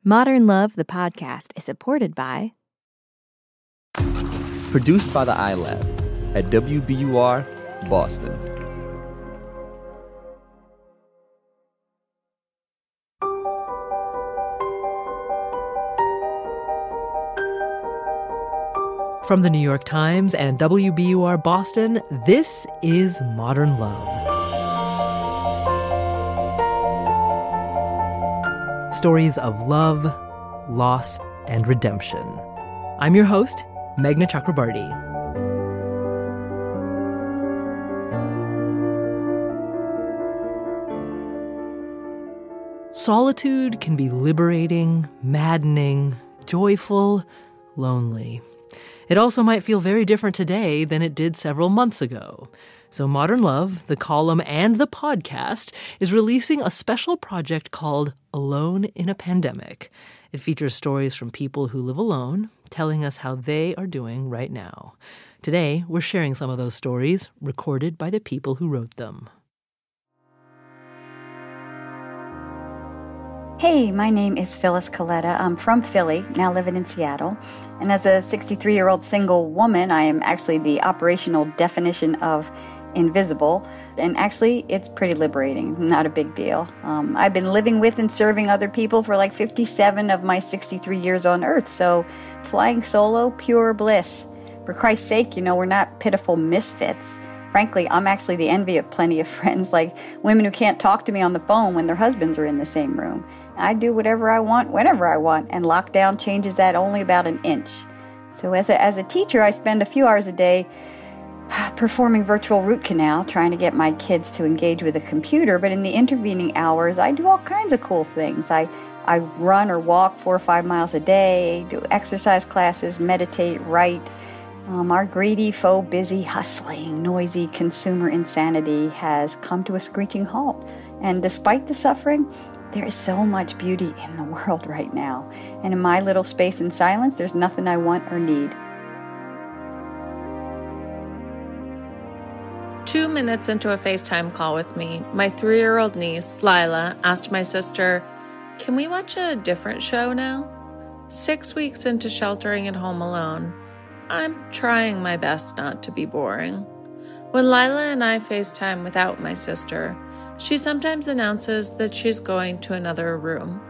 Modern Love, the podcast, is supported by... Produced by the iLab at WBUR, Boston. From the New York Times and WBUR Boston, this is Modern Love. Stories of love, loss, and redemption. I'm your host, Meghna Chakrabarty. Solitude can be liberating, maddening, joyful, lonely. It also might feel very different today than it did several months ago. So Modern Love, the column and the podcast, is releasing a special project called Alone in a Pandemic. It features stories from people who live alone, telling us how they are doing right now. Today, we're sharing some of those stories, recorded by the people who wrote them. Hey, my name is Phyllis Coletta. I'm from Philly, now living in Seattle. And as a 63-year-old single woman, I am actually the operational definition of invisible. And actually, it's pretty liberating, not a big deal. I've been living with and serving other people for like 57 of my 63 years on Earth. So flying solo, pure bliss. For Christ's sake, we're not pitiful misfits. Frankly, I'm actually the envy of plenty of friends, like women who can't talk to me on the phone when their husbands are in the same room. I do whatever I want, whenever I want, and lockdown changes that only about an inch. So as a teacher, I spend a few hours a day performing virtual root canal, trying to get my kids to engage with a computer, but in the intervening hours, I do all kinds of cool things. I run or walk 4 or 5 miles a day, do exercise classes, meditate, write. Our greedy, faux, busy, hustling, noisy consumer insanity has come to a screeching halt. And despite the suffering, there is so much beauty in the world right now. And in my little space in silence, there's nothing I want or need. 2 minutes into a FaceTime call with me, my 3-year-old niece, Lila, asked my sister, "Can we watch a different show now?" 6 weeks into sheltering at home alone, I'm trying my best not to be boring. When Lila and I FaceTime without my sister, she sometimes announces that she's going to another room.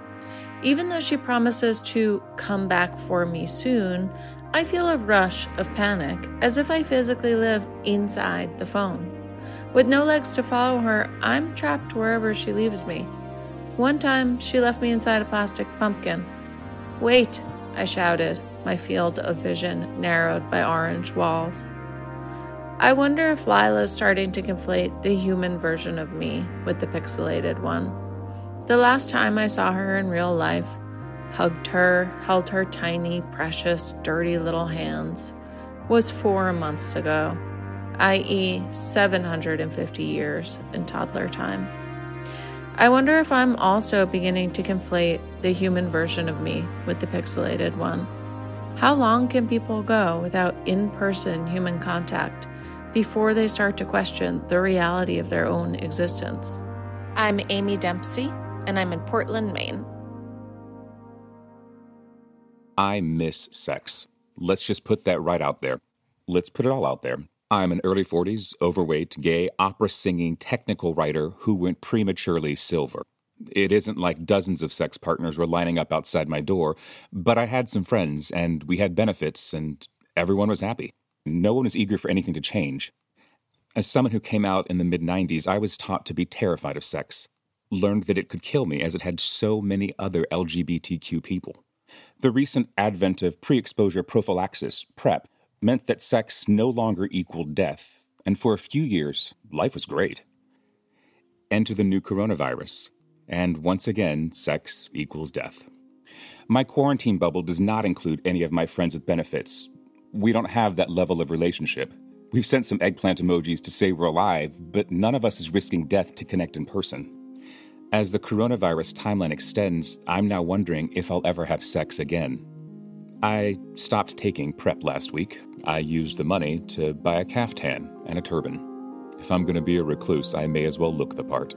Even though she promises to come back for me soon, I feel a rush of panic, as if I physically live inside the phone. With no legs to follow her, I'm trapped wherever she leaves me. One time, she left me inside a plastic pumpkin. "Wait," I shouted, my field of vision narrowed by orange walls. I wonder if Lila's starting to conflate the human version of me with the pixelated one. The last time I saw her in real life, hugged her, held her tiny, precious, dirty little hands, was 4 months ago, i.e. 750 years in toddler time. I wonder if I'm also beginning to conflate the human version of me with the pixelated one. How long can people go without in-person human contact before they start to question the reality of their own existence? I'm Amy Dempsey, and I'm in Portland, Maine. I miss sex. Let's just put that right out there. Let's put it all out there. I'm an early 40s, overweight, gay, opera-singing technical writer who went prematurely silver. It isn't like dozens of sex partners were lining up outside my door, but I had some friends, and we had benefits, and everyone was happy. No one was eager for anything to change. As someone who came out in the mid-90s, I was taught to be terrified of sex, learned that it could kill me as it had so many other LGBTQ people. The recent advent of pre-exposure prophylaxis, PrEP, meant that sex no longer equaled death, and for a few years, life was great. Enter the new coronavirus, and once again, sex equals death. My quarantine bubble does not include any of my friends with benefits. We don't have that level of relationship. We've sent some eggplant emojis to say we're alive, but none of us is risking death to connect in person. As the coronavirus timeline extends, I'm now wondering if I'll ever have sex again. I stopped taking PrEP last week. I used the money to buy a caftan and a turban. If I'm going to be a recluse, I may as well look the part.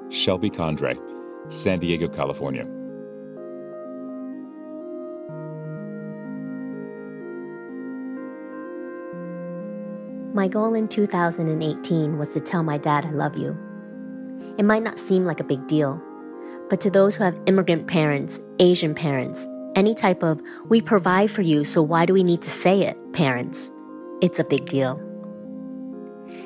Shelby Condre, San Diego, California. My goal in 2018 was to tell my dad I love you. It might not seem like a big deal, but to those who have immigrant parents, Asian parents, any type of "we provide for you, so why do we need to say it" parents, it's a big deal.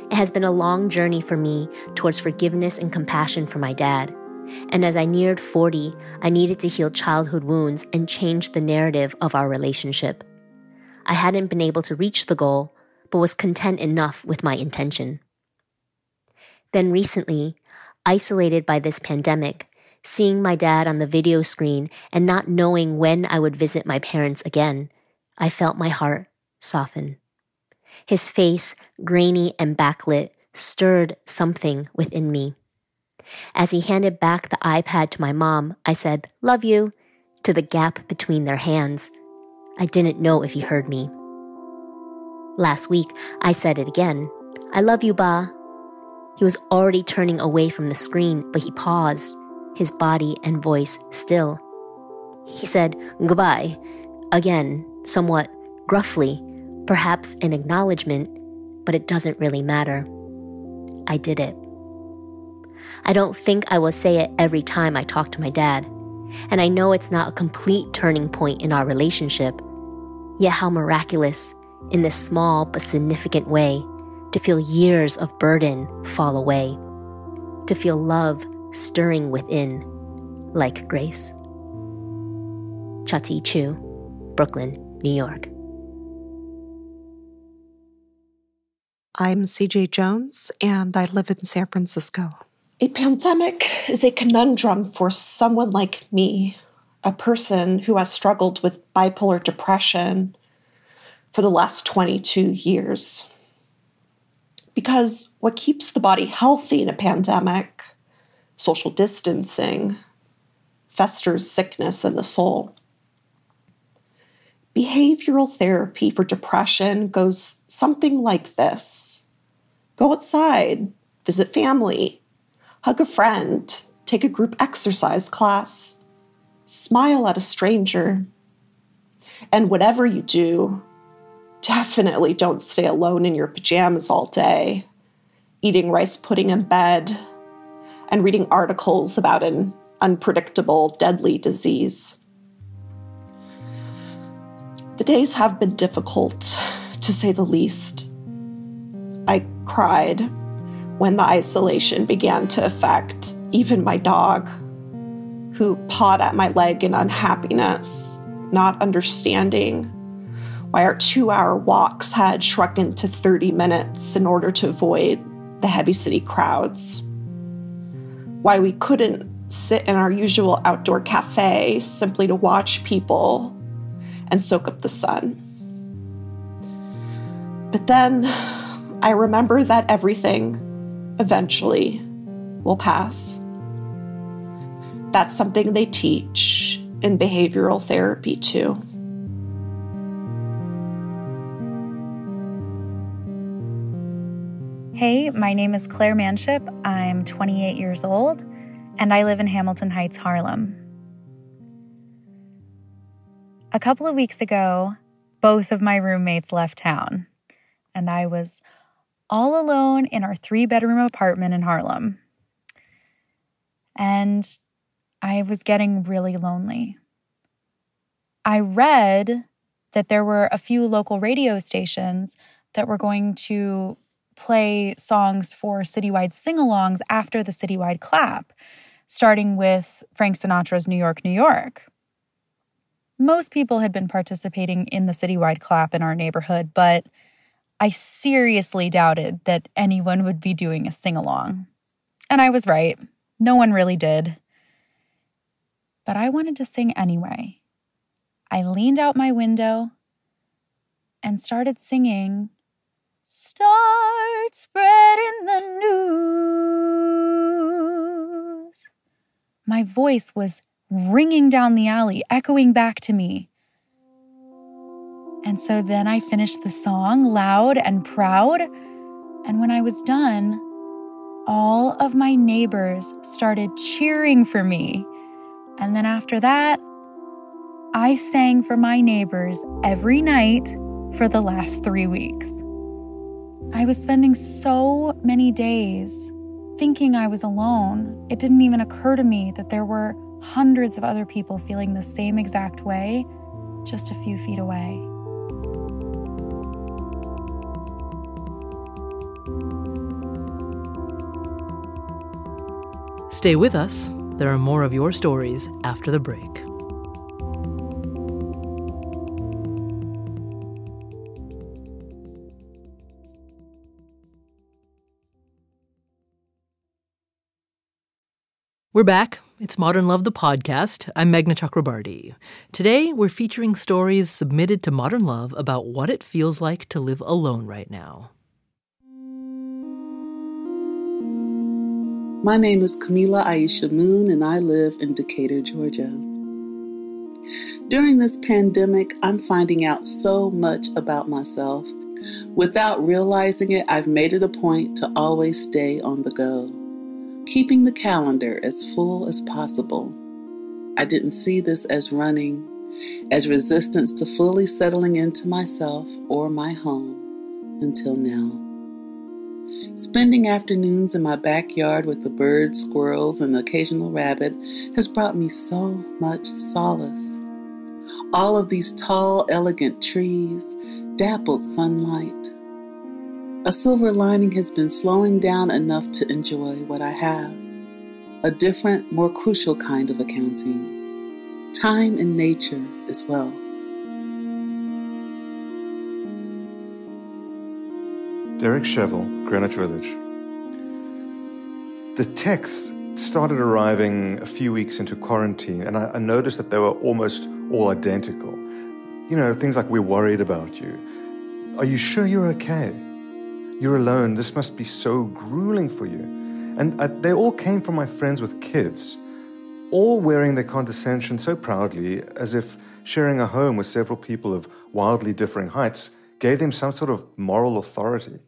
It has been a long journey for me towards forgiveness and compassion for my dad. And as I neared 40, I needed to heal childhood wounds and change the narrative of our relationship. I hadn't been able to reach the goal, but was content enough with my intention. Then recently, isolated by this pandemic, seeing my dad on the video screen and not knowing when I would visit my parents again, I felt my heart soften. His face, grainy and backlit, stirred something within me. As he handed back the iPad to my mom, I said, "Love you," to the gap between their hands. I didn't know if he heard me. Last week, I said it again. "I love you, Ba." He was already turning away from the screen, but he paused, his body and voice still. He said, "Goodbye," again, somewhat gruffly, perhaps an acknowledgement, but it doesn't really matter. I did it. I don't think I will say it every time I talk to my dad, and I know it's not a complete turning point in our relationship, yet how miraculous, in this small but significant way, to feel years of burden fall away, to feel love stirring within, like grace. Chati Chu, Brooklyn, New York. I'm CJ Jones, and I live in San Francisco. A pandemic is a conundrum for someone like me, a person who has struggled with bipolar depression for the last 22 years. Because what keeps the body healthy in a pandemic, social distancing, festers sickness in the soul. Behavioral therapy for depression goes something like this. Go outside, visit family, hug a friend, take a group exercise class, smile at a stranger. And whatever you do, definitely don't stay alone in your pajamas all day, eating rice pudding in bed, and reading articles about an unpredictable, deadly disease. The days have been difficult, to say the least. I cried when the isolation began to affect even my dog, who pawed at my leg in unhappiness, not understanding why our 2-hour walks had shrunken to 30 minutes in order to avoid the heavy city crowds, why we couldn't sit in our usual outdoor cafe simply to watch people and soak up the sun. But then I remember that everything eventually will pass. That's something they teach in behavioral therapy too. Hey, my name is Claire Manship. I'm 28 years old, and I live in Hamilton Heights, Harlem. A couple of weeks ago, both of my roommates left town, and I was all alone in our 3-bedroom apartment in Harlem. And I was getting really lonely. I read that there were a few local radio stations that were going to play songs for citywide sing-alongs after the citywide clap, starting with Frank Sinatra's New York, New York. Most people had been participating in the citywide clap in our neighborhood, but I seriously doubted that anyone would be doing a sing-along. And I was right. No one really did. But I wanted to sing anyway. I leaned out my window and started singing, "Start spreading the news." My voice was ringing down the alley, echoing back to me. And so then I finished the song loud and proud. And when I was done, all of my neighbors started cheering for me. And then after that, I sang for my neighbors every night for the last 3 weeks. I was spending so many days thinking I was alone. It didn't even occur to me that there were hundreds of other people feeling the same exact way just a few feet away. Stay with us. There are more of your stories after the break. We're back. It's Modern Love, the podcast. I'm Meghna Chakrabarti. Today, we're featuring stories submitted to Modern Love about what it feels like to live alone right now. My name is Camila Aisha Moon, and I live in Decatur, Georgia. During this pandemic, I'm finding out so much about myself. Without realizing it, I've made it a point to always stay on the go, keeping the calendar as full as possible. I didn't see this as running, as resistance to fully settling into myself or my home until now. Spending afternoons in my backyard with the birds, squirrels, and the occasional rabbit has brought me so much solace. All of these tall, elegant trees, dappled sunlight. A silver lining has been slowing down enough to enjoy what I have. A different, more crucial kind of accounting. Time in nature as well. Derek Chevel, Greenwich Village. The texts started arriving a few weeks into quarantine, and I noticed that they were almost all identical. You know, things like, "We're worried about you." "Are you sure you're okay? You're alone. This must be so grueling for you." And they all came from my friends with kids, all wearing their condescension so proudly, as if sharing a home with several people of wildly differing heights gave them some sort of moral authority.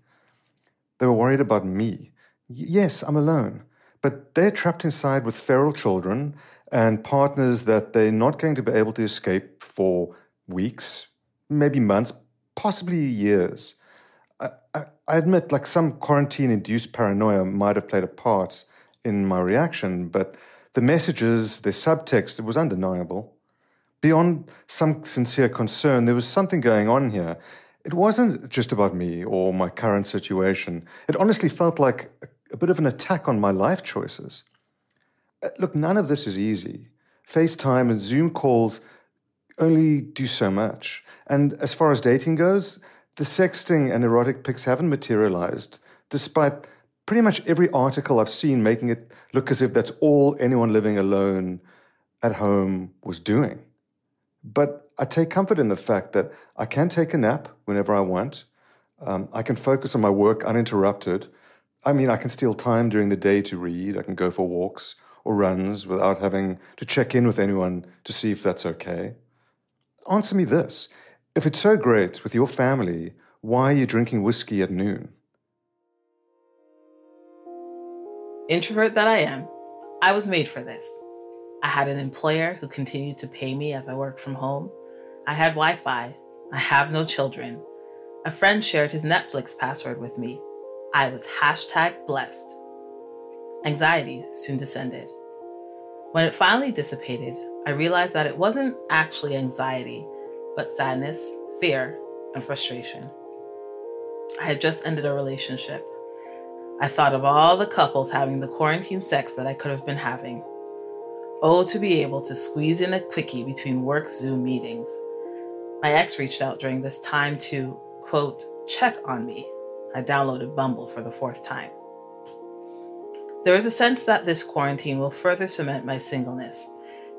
They were worried about me. Yes, I'm alone, but they're trapped inside with feral children and partners that they're not going to be able to escape for weeks, maybe months, possibly years. I admit, like, some quarantine-induced paranoia might have played a part in my reaction, but the messages, their subtext, it was undeniable. Beyond some sincere concern, there was something going on here. It wasn't just about me or my current situation. It honestly felt like a bit of an attack on my life choices. Look, none of this is easy. FaceTime and Zoom calls only do so much. And as far as dating goes, the sexting and erotic pics haven't materialized, despite pretty much every article I've seen making it look as if that's all anyone living alone at home was doing. But I take comfort in the fact that I can take a nap whenever I want. I can focus on my work uninterrupted. I mean, I can steal time during the day to read. I can go for walks or runs without having to check in with anyone to see if that's okay. Answer me this. If it's so great with your family, why are you drinking whiskey at noon? Introvert that I am, I was made for this. I had an employer who continued to pay me as I worked from home. I had Wi-Fi. I have no children. A friend shared his Netflix password with me. I was #blessed. Anxiety soon descended. When it finally dissipated, I realized that it wasn't actually anxiety, but sadness, fear, and frustration. I had just ended a relationship. I thought of all the couples having the quarantine sex that I could have been having. Oh, to be able to squeeze in a quickie between work Zoom meetings. My ex reached out during this time to, quote, check on me. I downloaded Bumble for the 4th time. There is a sense that this quarantine will further cement my singleness.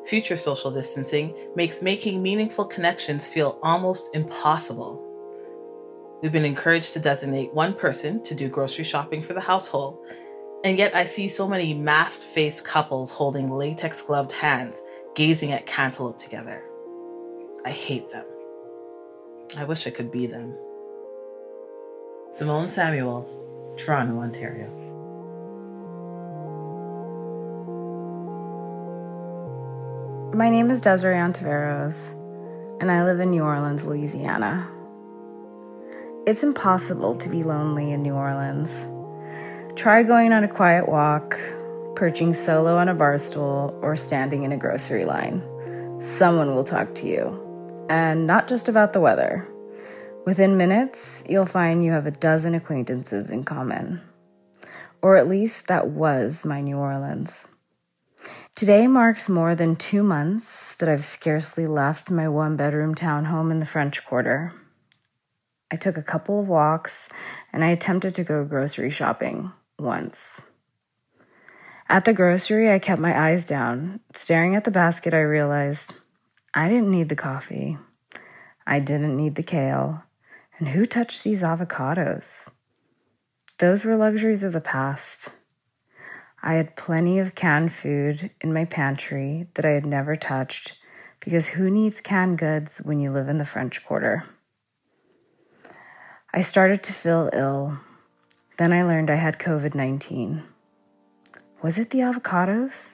Future social distancing makes making meaningful connections feel almost impossible. We've been encouraged to designate one person to do grocery shopping for the household, and yet I see so many masked-faced couples holding latex-gloved hands, gazing at cantaloupe together. I hate them. I wish I could be them. Simone Samuels, Toronto, Ontario. My name is Desiree Ontiveros, and I live in New Orleans, Louisiana. It's impossible to be lonely in New Orleans. Try going on a quiet walk, perching solo on a bar stool, or standing in a grocery line. Someone will talk to you, and not just about the weather. Within minutes, you'll find you have a dozen acquaintances in common. Or at least that was my New Orleans. Today marks more than 2 months that I've scarcely left my one-bedroom townhome in the French Quarter. I took a couple of walks, and I attempted to go grocery shopping once. At the grocery, I kept my eyes down. Staring at the basket, I realized I didn't need the coffee. I didn't need the kale. And who touched these avocados? Those were luxuries of the past. I had plenty of canned food in my pantry that I had never touched, because who needs canned goods when you live in the French Quarter? I started to feel ill. Then I learned I had COVID-19. Was it the avocados?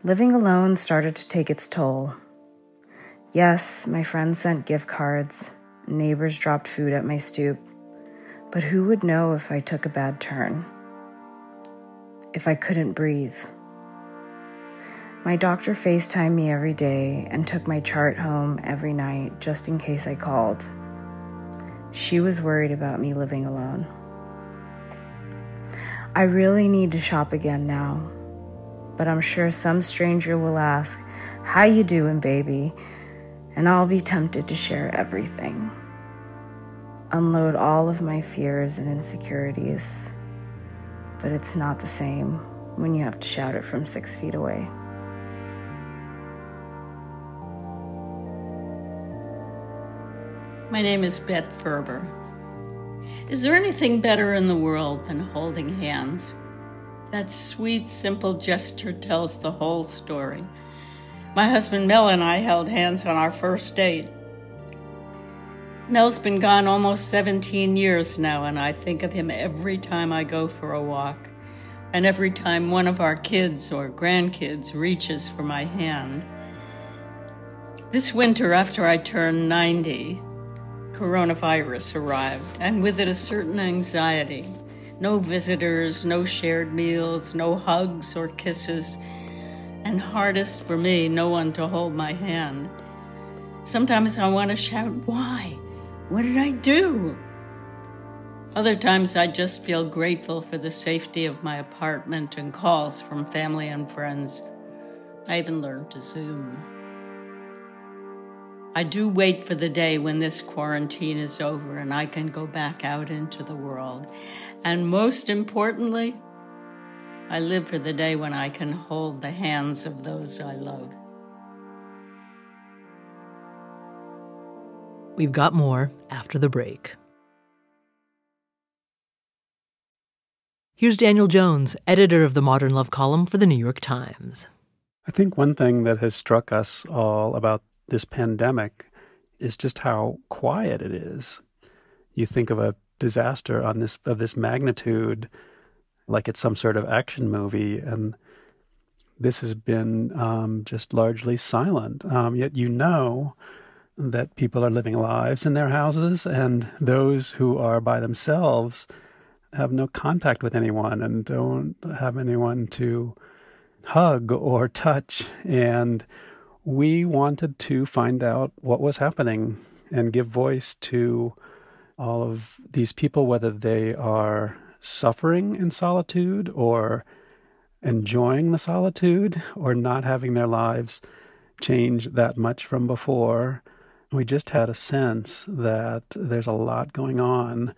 Living alone started to take its toll. Yes, my friends sent gift cards. Neighbors dropped food at my stoop. But who would know if I took a bad turn? If I couldn't breathe? My doctor FaceTimed me every day and took my chart home every night just in case I called. She was worried about me living alone. I really need to shop again now, but I'm sure some stranger will ask, "How you doing, baby?" And I'll be tempted to share everything. Unload all of my fears and insecurities. But it's not the same when you have to shout it from 6 feet away. My name is Bet Ferber. Is there anything better in the world than holding hands? That sweet, simple gesture tells the whole story. My husband Mel and I held hands on our first date. Mel's been gone almost 17 years now, and I think of him every time I go for a walk, and every time one of our kids or grandkids reaches for my hand. This winter, after I turned 90, coronavirus arrived, and with it a certain anxiety. No visitors, no shared meals, no hugs or kisses, and hardest for me, no one to hold my hand. Sometimes I want to shout, "Why? What did I do?" Other times I just feel grateful for the safety of my apartment and calls from family and friends. I even learned to Zoom. I do wait for the day when this quarantine is over and I can go back out into the world. And most importantly, I live for the day when I can hold the hands of those I love. We've got more after the break. Here's Daniel Jones, editor of the Modern Love column for the New York Times. I think one thing that has struck us all about this pandemic is just how quiet it is. You think of a disaster of this magnitude like it's some sort of action movie, and this has been just largely silent. Yet you know that people are living lives in their houses, and those who are by themselves have no contact with anyone and don't have anyone to hug or touch. And we wanted to find out what was happening and give voice to all of these people, whether they are suffering in solitude or enjoying the solitude or not having their lives change that much from before. We just had a sense that there's a lot going on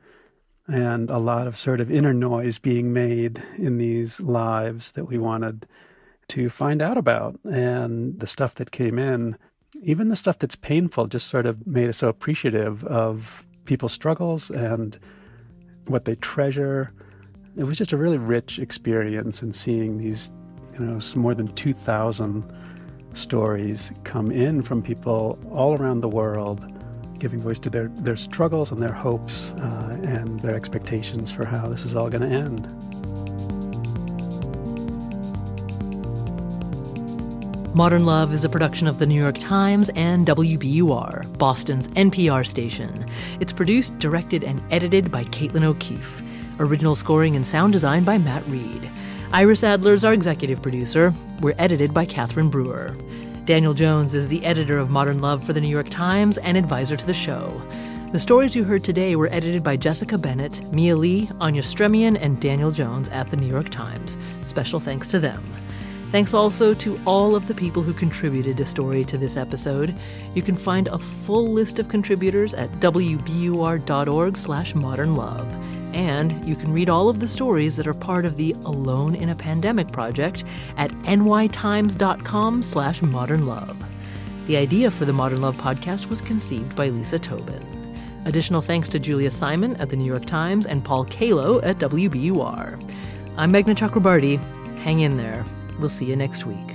and a lot of sort of inner noise being made in these lives that we wanted to find out about. And the stuff that came in, even the stuff that's painful, just sort of made us so appreciative of people's struggles and what they treasure. It was just a really rich experience in seeing these, more than 2,000 stories come in from people all around the world, giving voice to their struggles and their hopes and their expectations for how this is all going to end. Modern Love is a production of the New York Times and WBUR, Boston's NPR station. It's produced, directed, and edited by Caitlin O'Keefe. Original scoring and sound design by Matt Reed. Iris Adler's our executive producer. We're edited by Catherine Brewer. Daniel Jones is the editor of Modern Love for the New York Times and advisor to the show. The stories you heard today were edited by Jessica Bennett, Mia Lee, Anya Stremian, and Daniel Jones at the New York Times. Special thanks to them. Thanks also to all of the people who contributed a story to this episode. You can find a full list of contributors at wbur.org/modernlove. And you can read all of the stories that are part of the Alone in a Pandemic project at nytimes.com/modernlove. The idea for the Modern Love podcast was conceived by Lisa Tobin. Additional thanks to Julia Simon at the New York Times and Paul Kalo at WBUR. I'm Meghna Chakrabarty. Hang in there. We'll see you next week.